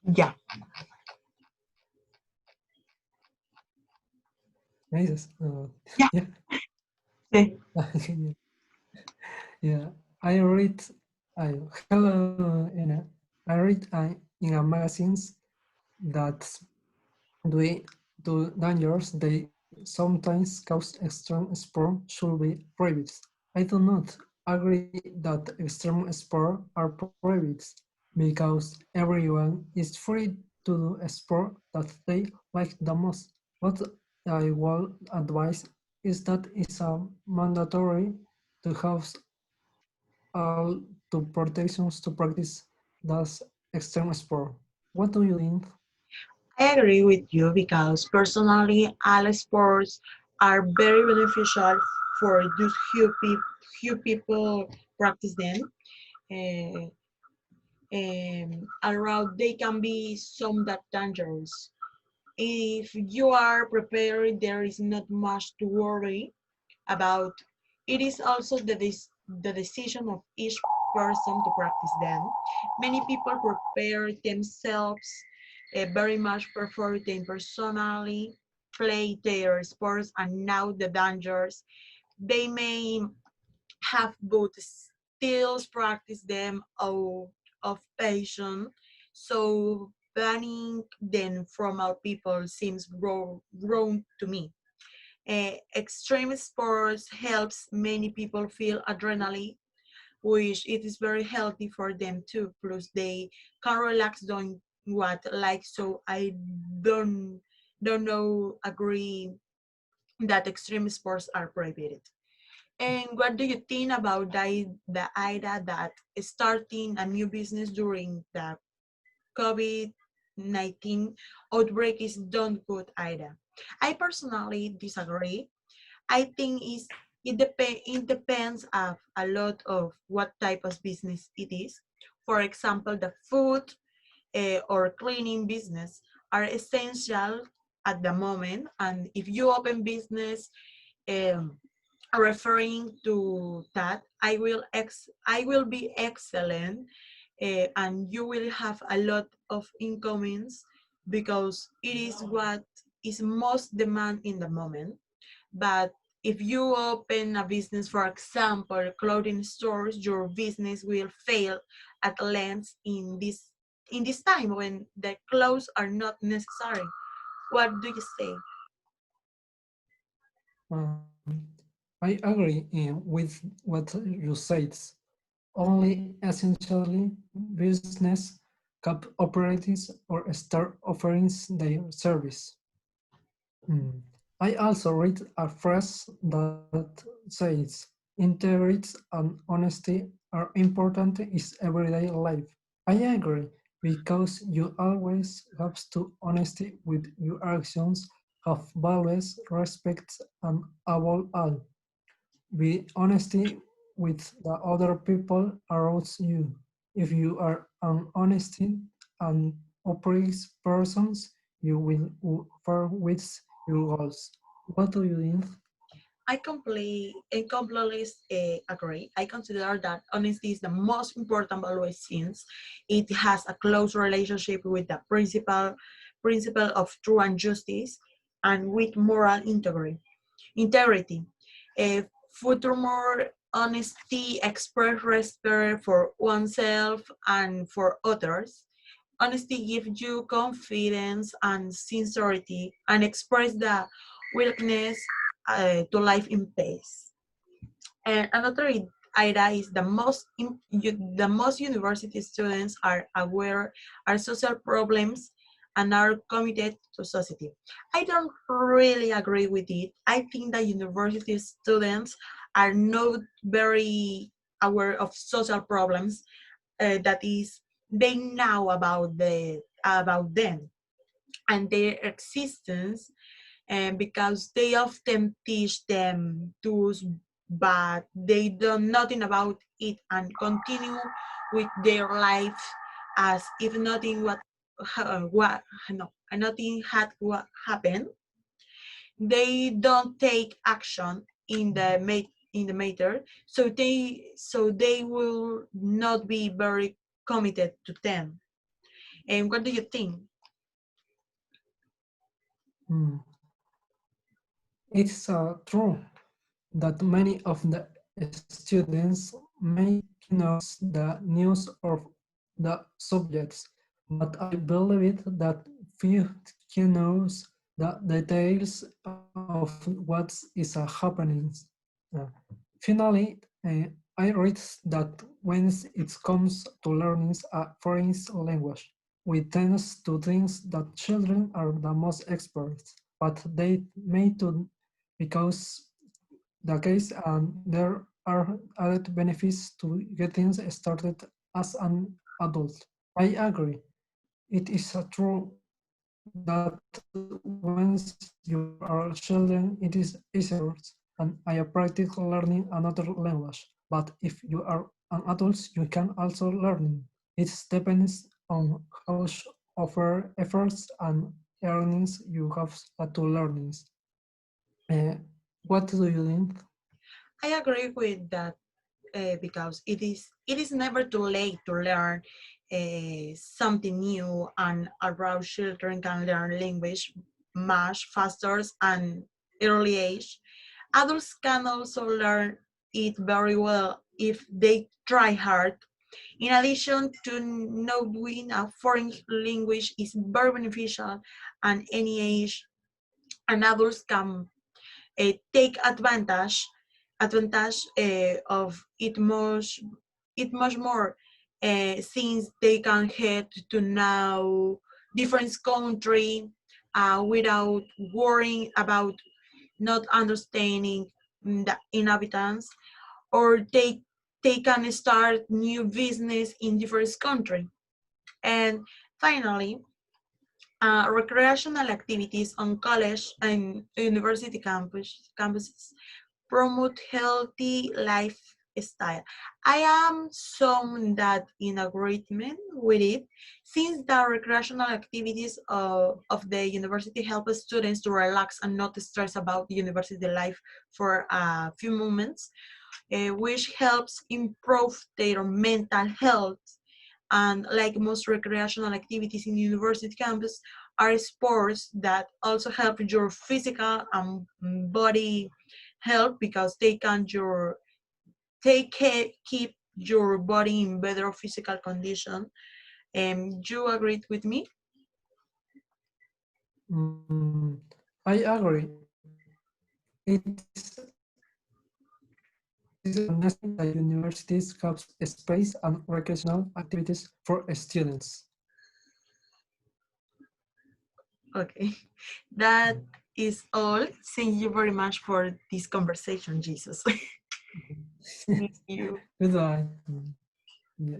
Yeah. Nice. Yeah. Yeah. Sí. Yeah. I read. I hello. I read in a magazines that due to dangers they sometimes cause extreme sport should be prohibited. I do not agree that extreme sport are prohibited because everyone is free to do a sport that they like the most. What I will advise is that it's a mandatory to have all the protections to practice that extreme sport. What do you think? I agree with you because personally, all sports are very beneficial for those few people practice them. Uh, around they can be some that dangerous. If you are prepared, there is not much to worry about. It is also the decision of each person to practice them. Many people prepare themselves very much prefer them personally, play their sports, and now the dangers. They may have good skills, practice them of patience. So banning them from our people seems wrong to me. Extreme sports helps many people feel adrenaline, which it is very healthy for them too. Plus, they can relax doing what like. So I don't don't know agree that extreme sports are prohibited. And what do you think about the idea that starting a new business during the COVID-19 outbreak is don't good idea? I personally disagree. I think it depends of a lot of what type of business it is. For example, the food or cleaning business are essential at the moment, and if you open business um, referring to that, I will be excellent, and you will have a lot of incomings because it is what is most demand in the moment. But if you open a business, for example, clothing stores, your business will fail at length in this time when the clothes are not necessary. What do you say? I agree with what you said. Only essentially business cap operators or start offering their service. Hmm. I also read a phrase that says integrity and honesty are important in everyday life. I agree because you always have to honesty with your actions, have values, respect, and above all, be honesty with the other people around you. If you are an honesty and operates persons, you will far with your goals. What do you think? I completely agree. I consider that honesty is the most important value since it has a close relationship with the principle of true and justice and with moral integrity. Integrity. Uh, Furthermore, honesty express respect for oneself and for others. Honesty gives you confidence and sincerity and express the willingness to live in peace. And another idea is the most university students are aware of social problems and are committed to society. I don't really agree with it. I think that university students are not very aware of social problems. That is, they know about them and their existence, and because they often teach them tools, but they do nothing about it and continue with their life as if what no, nothing had what happened. They don't take action in the matter, so they will not be very committed to them. And what do you think? It's true that many of the students may know the news of the subjects, but I believe that few knows the details of what is happening. Uh, Finally, I read that when it comes to learning a foreign language, we tend to think that children are the most experts, but they may too, because the case and there are added benefits to getting started as an adult. I agree. It is true that when you are children, it is easier and I practice learning another language. But if you are an adult, you can also learn. It depends on how offer efforts and earnings you have to learnings. Uh, what do you think? I agree with that because it is never too late to learn something new, and around children can learn language much faster and early age. Adults can also learn it very well if they try hard. In addition to knowing a foreign language is very beneficial at any age, and adults can take advantage of it much more, since they can head to now different country without worrying about not understanding the inhabitants, or they can start new business in different country. And finally, recreational activities on college and university campuses promote healthy lifestyle. I am some that in agreement with it, since the recreational activities of the university help students to relax and not stress about the university life for a few moments, which helps improve their mental health. And like most recreational activities in university campus are sports that also help your physical and body health, because keep your body in better physical condition. You agreed with me? I agree. It is necessary that universities have space and recreational activities for students. Okay, that is all. Thank you very much for this conversation, Jesus. Thank you. Goodbye. Yeah.